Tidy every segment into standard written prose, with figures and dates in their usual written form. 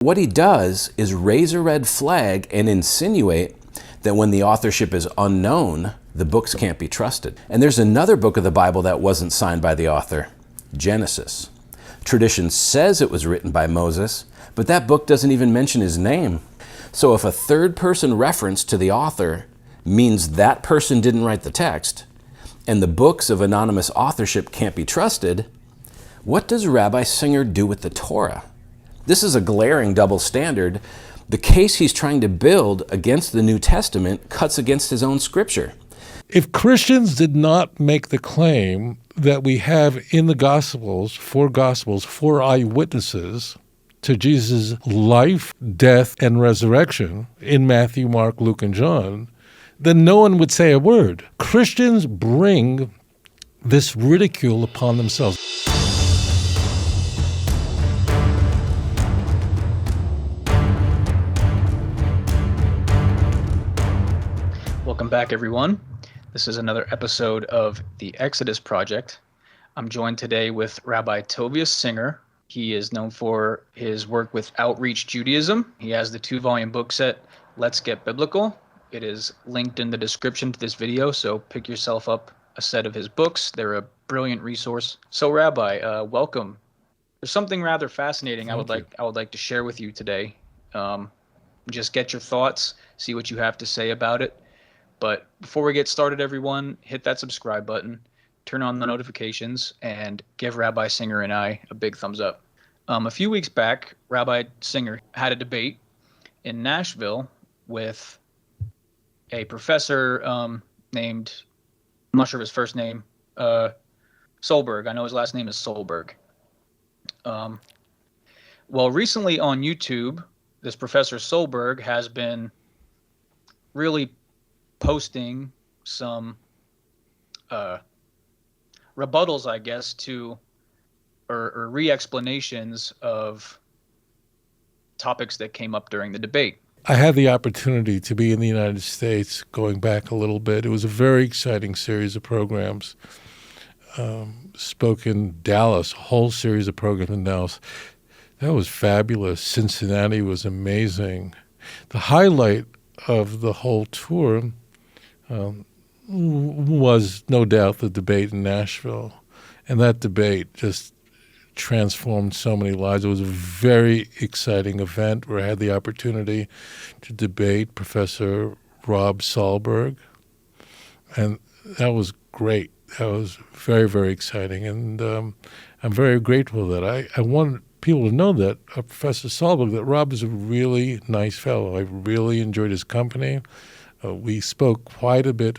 What he does is raise a red flag and insinuate that when the authorship is unknown, the books can't be trusted. And there's another book of the Bible that wasn't signed by the author, Genesis. Tradition says it was written by Moses, but that book doesn't even mention his name. So if a third-person reference to the author means that person didn't write the text, and the books of anonymous authorship can't be trusted, what does Rabbi Singer do with the Torah? This is a glaring double standard. The case he's trying to build against the New Testament cuts against his own scripture. If Christians did not make the claim that we have in the Gospels, four eyewitnesses to Jesus' life, death, and resurrection in Matthew, Mark, Luke, and John, then no one would say a word. Christians bring this ridicule upon themselves. Welcome back, everyone. This is another episode of the Exodus Project. I'm joined today with Rabbi Tovia Singer. He is known for his work with Outreach Judaism. He has the 2-volume book set, Let's Get Biblical. It is linked in the description to this video, so pick yourself up a set of his books. They're a brilliant resource. So, Rabbi, welcome. There's something rather fascinating I would like to share with you today. Just get your thoughts, see what you have to say about it. But before we get started, everyone, hit that subscribe button, turn on the notifications, and give Rabbi Singer and I a big thumbs up. A few weeks back, Rabbi Singer had a debate in Nashville with a professor named, I'm not sure of his first name, Solberg. I know his last name is Solberg. Well, recently on YouTube, this Professor Solberg has been really posting some rebuttals, I guess, to or re-explanations of topics that came up during the debate. I had the opportunity to be in the United States going back a little bit. It was a very exciting series of programs. Spoke in Dallas, a whole series of programs in Dallas. That was fabulous. Cincinnati was amazing. The highlight of the whole tour was no doubt the debate in Nashville. And that debate just transformed so many lives. It was a very exciting event where I had the opportunity to debate Professor Rob Solberg. And that was great. That was very, very exciting. And I'm very grateful that I want people to know that Professor Solberg, that Rob is a really nice fellow. I really enjoyed his company. We spoke quite a bit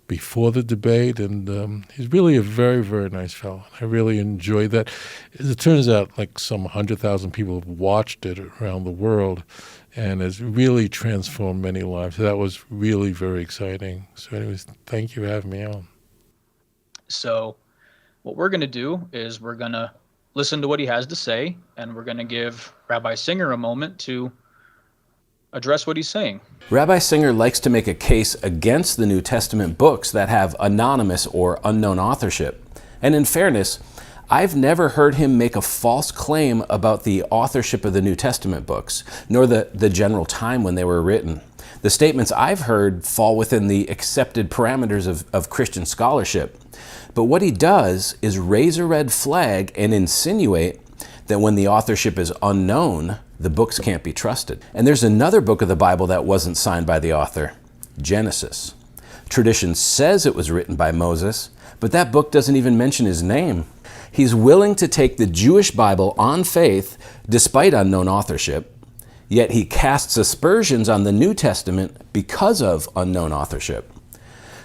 before the debate, and he's really a very, very nice fellow. I really enjoyed that. As it turns out, like some 100,000 people have watched it around the world, and it's really transformed many lives. So that was really very exciting. So anyways, thank you for having me on. So what we're going to do is we're going to listen to what he has to say, and we're going to give Rabbi Singer a moment to address what he's saying. Rabbi Singer likes to make a case against the New Testament books that have anonymous or unknown authorship. And in fairness, I've never heard him make a false claim about the authorship of the New Testament books, nor the general time when they were written. The statements I've heard fall within the accepted parameters of Christian scholarship. But what he does is raise a red flag and insinuate that when the authorship is unknown, the books can't be trusted. And there's another book of the Bible that wasn't signed by the author, Genesis. Tradition says it was written by Moses, but that book doesn't even mention his name. He's willing to take the Jewish Bible on faith despite unknown authorship, yet he casts aspersions on the New Testament because of unknown authorship.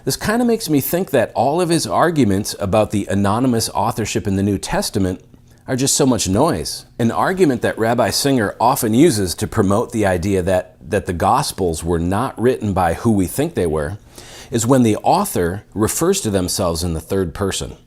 This kind of makes me think that all of his arguments about the anonymous authorship in the New Testament are just so much noise. An argument that Rabbi Singer often uses to promote the idea that the Gospels were not written by who we think they were is when the author refers to themselves in the third person.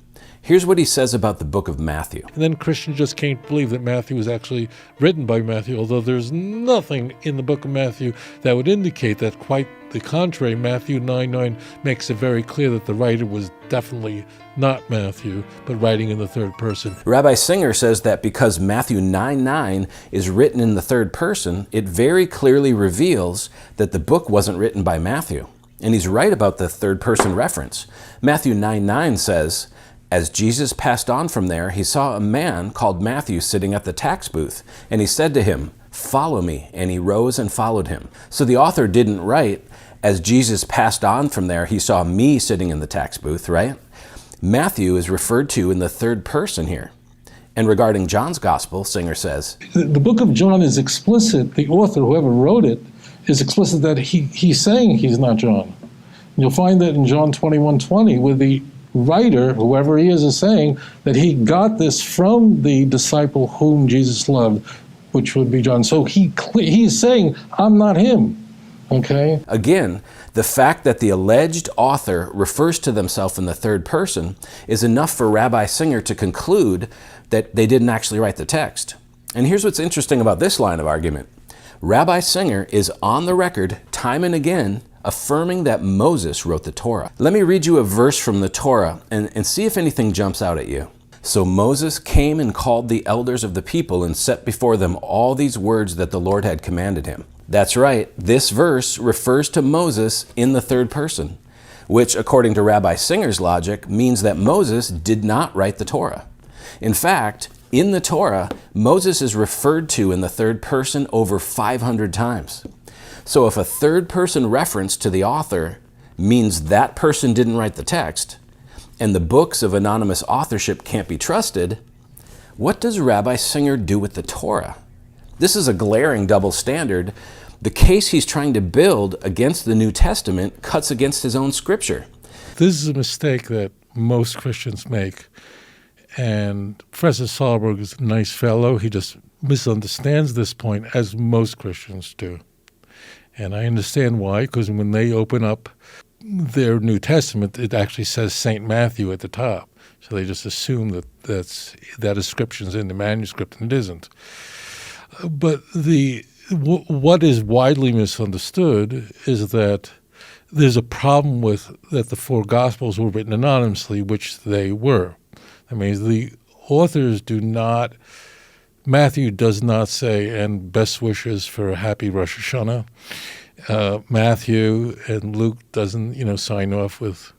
Here's what he says about the book of Matthew. And then Christians just can't believe that Matthew was actually written by Matthew, although there's nothing in the book of Matthew that would indicate that. Quite the contrary. Matthew 9:9 makes it very clear that the writer was definitely not Matthew, but writing in the third person. Rabbi Singer says that because Matthew 9:9 is written in the third person, it very clearly reveals that the book wasn't written by Matthew. And he's right about the third person reference. Matthew 9:9 says, "As Jesus passed on from there, he saw a man called Matthew sitting at the tax booth, and he said to him, 'Follow me,' and he rose and followed him." So the author didn't write, "As Jesus passed on from there, he saw me sitting in the tax booth," right? Matthew is referred to in the third person here. And regarding John's gospel, Singer says, the book of John is explicit. The author, whoever wrote it, is explicit that he's saying he's not John. You'll find that in John 21:20, where the writer, whoever he is saying that he got this from the disciple whom Jesus loved, which would be John. So he's saying, I'm not him. Okay? Again, the fact that the alleged author refers to themselves in the third person is enough for Rabbi Singer to conclude that they didn't actually write the text. And here's what's interesting about this line of argument. Rabbi Singer is on the record time and again affirming that Moses wrote the Torah. Let me read you a verse from the Torah and see if anything jumps out at you. "So Moses came and called the elders of the people and set before them all these words that the Lord had commanded him." That's right, this verse refers to Moses in the third person, which according to Rabbi Singer's logic means that Moses did not write the Torah. In fact, in the Torah, Moses is referred to in the third person over 500 times. So if a third person reference to the author means that person didn't write the text, and the books of anonymous authorship can't be trusted, what does Rabbi Singer do with the Torah? This is a glaring double standard. The case he's trying to build against the New Testament cuts against his own scripture. This is a mistake that most Christians make. And Professor Solberg is a nice fellow. He just misunderstands this point, as most Christians do. And I understand why, because when they open up their New Testament, it actually says St. Matthew at the top. So they just assume that inscription's in the manuscript, and it isn't. But what is widely misunderstood is that there's a problem with that the four Gospels were written anonymously, which they were. That means the authors do not, Matthew does not say, "and best wishes for a happy Rosh Hashanah." Matthew and Luke doesn't, sign off with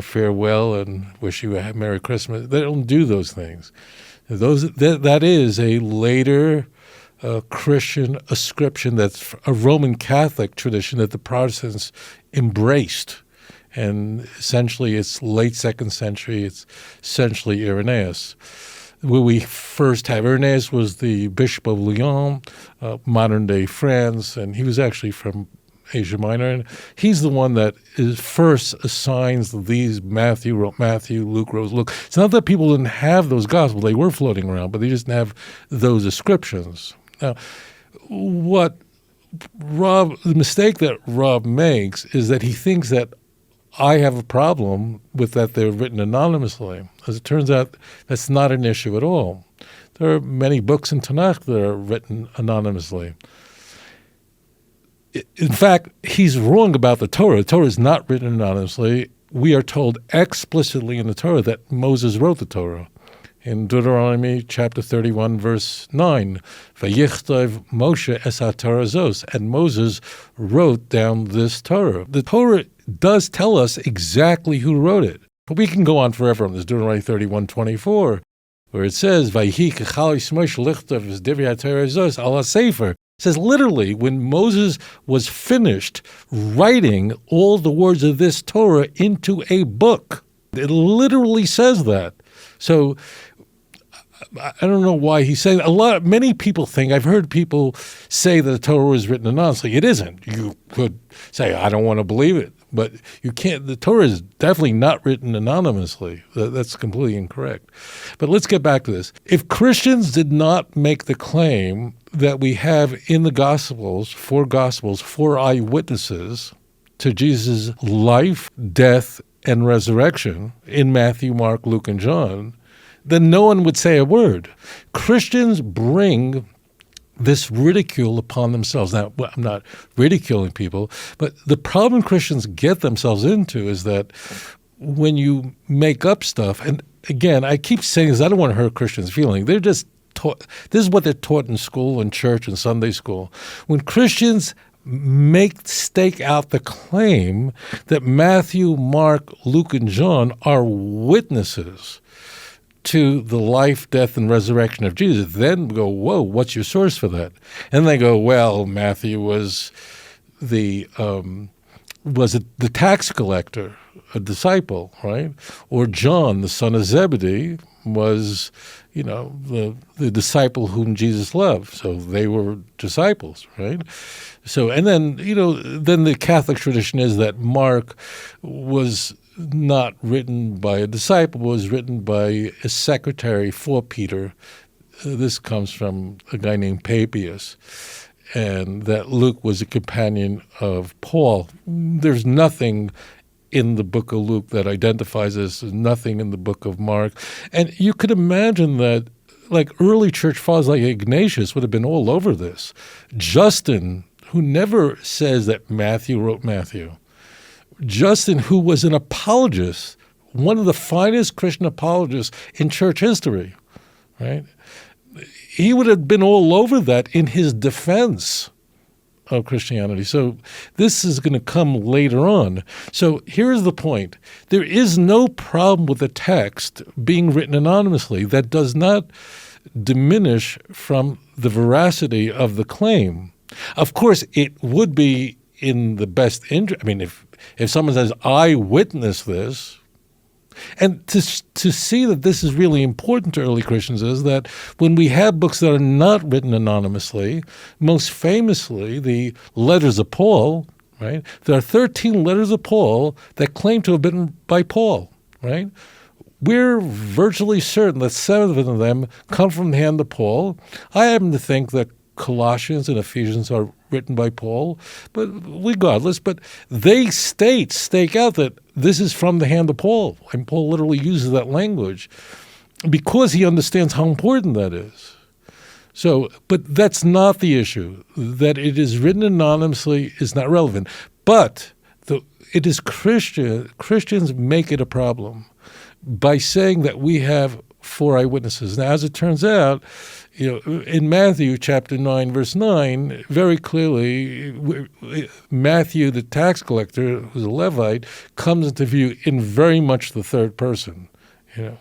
farewell and wish you a Merry Christmas. They don't do those things. That is a later Christian ascription that's a Roman Catholic tradition that the Protestants embraced. And essentially it's late 2nd century, it's essentially Irenaeus. Where we first have Irenaeus was the Bishop of Lyon, modern-day France, and he was actually from Asia Minor. And he's the one that first assigns these Matthew wrote Matthew, Luke wrote Luke. It's not that people didn't have those Gospels. They were floating around, but they just didn't have those ascriptions. Now, the mistake that Rob makes is that he thinks that I have a problem with that they're written anonymously. As it turns out, that's not an issue at all. There are many books in Tanakh that are written anonymously. In fact, he's wrong about the Torah. The Torah is not written anonymously. We are told explicitly in the Torah that Moses wrote the Torah. In Deuteronomy chapter 31, verse 9, "Vayichtav Moshe es ha-Torah zos," and Moses wrote down this Torah. The Torah does tell us exactly who wrote it. But we can go on forever on this. Deuteronomy 31:24, where it says, "Vayhi k'chalis Moshe lichtav es divrei ha-Torah zos al ha-sefer." It says literally, when Moses was finished writing all the words of this Torah into a book. It literally says that. So I don't know why he's saying many people think, I've heard people say that the Torah is written anonymously. It isn't. You could say, I don't want to believe it, but you can't. The Torah is definitely not written anonymously. That's completely incorrect. But let's get back to this. If Christians did not make the claim that we have in the Gospels, four eyewitnesses to Jesus' life, death, and resurrection in Matthew, Mark, Luke, and John, then no one would say a word. Christians bring this ridicule upon themselves. Now, I'm not ridiculing people, but the problem Christians get themselves into is that when you make up stuff, and again, I keep saying this, I don't want to hurt Christians' feelings. They're just taught, this is what they're taught in school and church and Sunday school. When Christians stake out the claim that Matthew, Mark, Luke, and John are witnesses to the life, death, and resurrection of Jesus, then go, whoa, what's your source for that? And they go, well, Matthew was the tax collector, a disciple, right? Or John, the son of Zebedee, was, the disciple whom Jesus loved. So they were disciples, right? So, and then, then the Catholic tradition is that Mark was not written by a disciple, was written by a secretary for Peter. This comes from a guy named Papias. And that Luke was a companion of Paul. There's nothing in the book of Luke that identifies this. There's nothing in the book of Mark. And you could imagine that like early church fathers like Ignatius would have been all over this. Justin, who never says that Matthew wrote Matthew. Justin, who was an apologist, one of the finest Christian apologists in church history, right? He would have been all over that in his defense of Christianity. So this is going to come later on. So here's the point. There is no problem with the text being written anonymously. That does not diminish from the veracity of the claim. Of course, it would be in the best interest. I mean, if someone says, I witnessed this, and to see that this is really important to early Christians is that when we have books that are not written anonymously, most famously the letters of Paul, right? There are 13 letters of Paul that claim to have been by Paul, right? We're virtually certain that 7 of them come from the hand of Paul. I happen to think that Colossians and Ephesians are written by Paul, but regardless, but they stake out that this is from the hand of Paul, and Paul literally uses that language because he understands how important that is. So, but that's not the issue. That it is written anonymously is not relevant, but it is Christians make it a problem by saying that we have 4 eyewitnesses. Now, as it turns out, in Matthew chapter 9, verse 9, very clearly, Matthew, the tax collector, who's a Levite, comes into view in very much the third person. And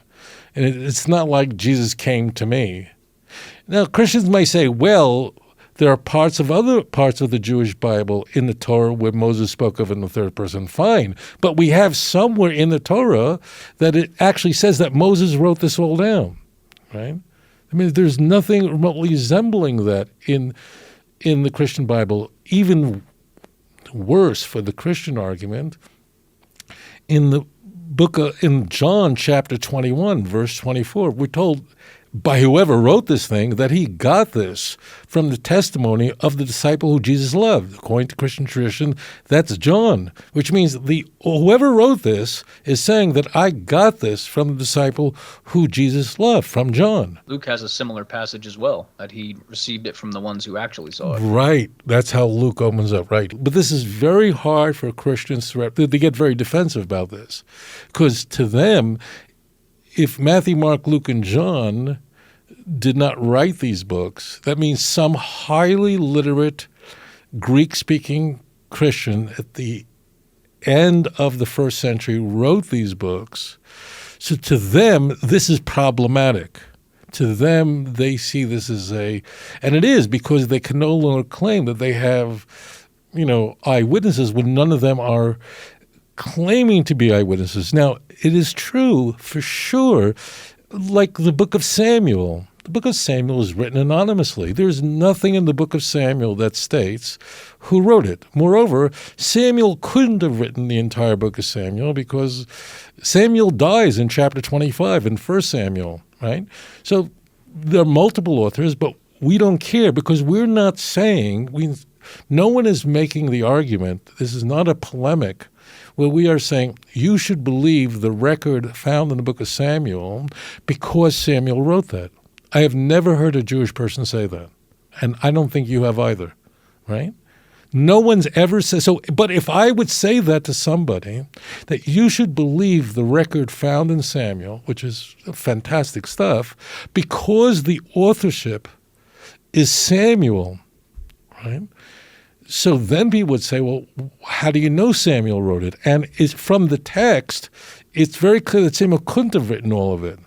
it's not like Jesus came to me. Now, Christians may say, well, there are other parts of the Jewish Bible in the Torah where Moses spoke of in the third person. Fine. But we have somewhere in the Torah that it actually says that Moses wrote this all down, right? I mean, there's nothing remotely resembling that in the Christian Bible. Even worse for the Christian argument, in John chapter 21, verse 24, we're told by whoever wrote this thing that he got this from the testimony of the disciple who Jesus loved. According to Christian tradition, that's John, which means whoever wrote this is saying that I got this from the disciple who Jesus loved, from John. Luke has a similar passage as well, that he received it from the ones who actually saw it. Right. That's how Luke opens up, right. But this is very hard for Christians they get very defensive about this. Because to them, if Matthew, Mark, Luke, and John did not write these books, that means some highly literate Greek-speaking Christian at the end of the first century wrote these books. So to them, this is problematic. To them, they see this as and it is because they can no longer claim that they have, eyewitnesses when none of them are claiming to be eyewitnesses. Now, it is true for sure, like the book of Samuel. The book of Samuel is written anonymously. There's nothing in the book of Samuel that states who wrote it. Moreover, Samuel couldn't have written the entire book of Samuel because Samuel dies in chapter 25 in 1 Samuel, right? So there are multiple authors, but we don't care because we're not saying, no one is making the argument, this is not a polemic Well, we are saying you should believe the record found in the book of Samuel because Samuel wrote that. I have never heard a Jewish person say that, and I don't think you have either, right? No one's ever said so. But if I would say that to somebody, that you should believe the record found in Samuel, which is fantastic stuff, because the authorship is Samuel, right? So then people would say, well, how do you know Samuel wrote it? And it's from the text, it's very clear that Samuel couldn't have written all of it.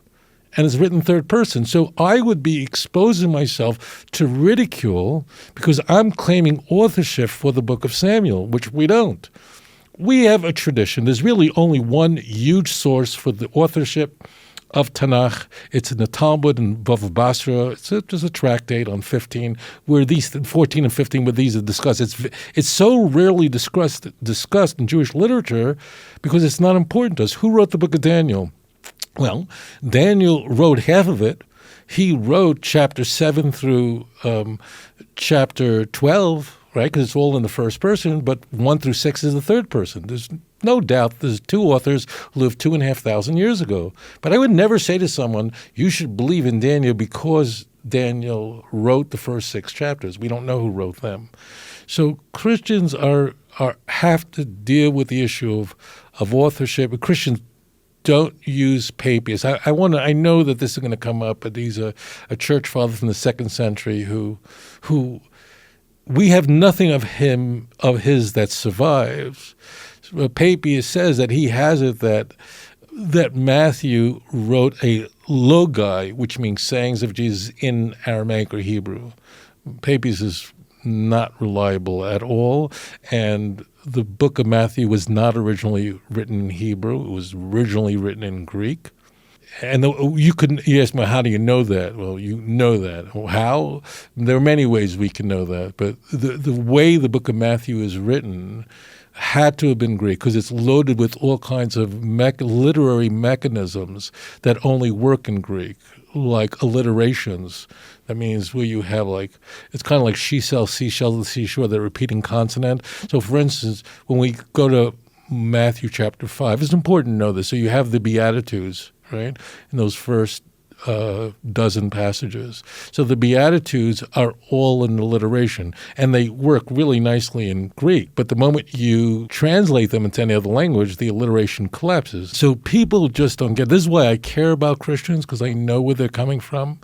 And it's written third person. So I would be exposing myself to ridicule because I'm claiming authorship for the book of Samuel, which we don't. We have a tradition. There's really only one huge source for the authorship of Tanakh. It's in the Talmud in Bava Basra. There's a tractate on 15 where these 14 and 15 where these are discussed. It's so rarely discussed in Jewish literature because it's not important to us. Who wrote the book of Daniel? Well, Daniel wrote half of it. He wrote chapter 7 through chapter 12, right? Because it's all in the first person, but 1 through 6 is the third person. There's no doubt there's two authors who lived 2,500 years ago. But I would never say to someone, you should believe in Daniel because Daniel wrote the first 6 chapters. We don't know who wrote them. So Christians have to deal with the issue of authorship. Christians don't use papists. I know that this is going to come up, but he's a church father from the 2nd century who we have nothing of his that survives. So Papias says that he has it that Matthew wrote a logai, which means sayings of Jesus in Aramaic or Hebrew. Papias is not reliable at all, and the book of Matthew was not originally written in Hebrew. It was originally written in Greek. And you ask me, how do you know that? Well, you know that. How? There are many ways we can know that. But the way the book of Matthew is written had to have been Greek because it's loaded with all kinds of literary mechanisms that only work in Greek, like alliterations. That means where you have it's kind of like she sells seashells at the seashore, that repeating consonant. So for instance, when we go to Matthew chapter 5, it's important to know this. So you have the Beatitudes, right, in those first dozen passages. So the Beatitudes are all in alliteration, and they work really nicely in Greek. But the moment you translate them into any other language, the alliteration collapses. So people just don't get. This is why I care about Christians, because I know where they're coming from.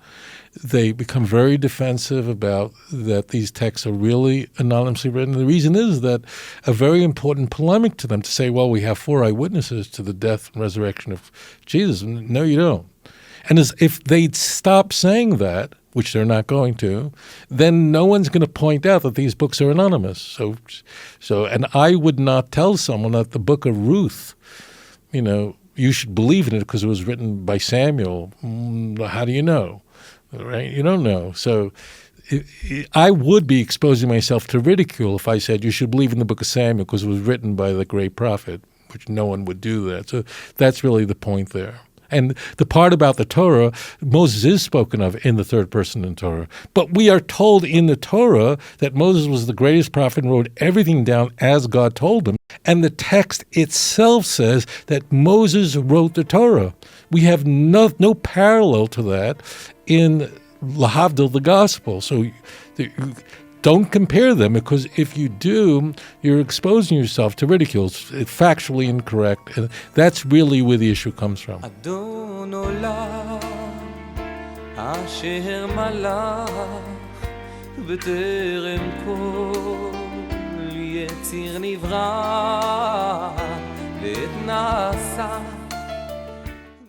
They become very defensive about that these texts are really anonymously written. The reason is that a very important polemic to them to say, well, we have 4 eyewitnesses to the death and resurrection of Jesus. No, you don't. And if they'd stop saying that, which they're not going to, then no one's going to point out that these books are anonymous. So, and I would not tell someone that the book of Ruth, you should believe in it because it was written by Samuel. How do you know? Right? You don't know. So I would be exposing myself to ridicule if I said you should believe in the book of Samuel because it was written by the great prophet, which no one would do that. So that's really the point there. And the part about the Torah, Moses is spoken of in the third person in Torah. But we are told in the Torah that Moses was the greatest prophet and wrote everything down as God told him. And the text itself says that Moses wrote the Torah. We have no parallel to that in Lahavdil, the gospel. So don't compare them, because if you do, you're exposing yourself to ridicule. It's factually incorrect, and that's really where the issue comes from. Adon olam asher malach b'terem kol yetzir nivra v'et nasa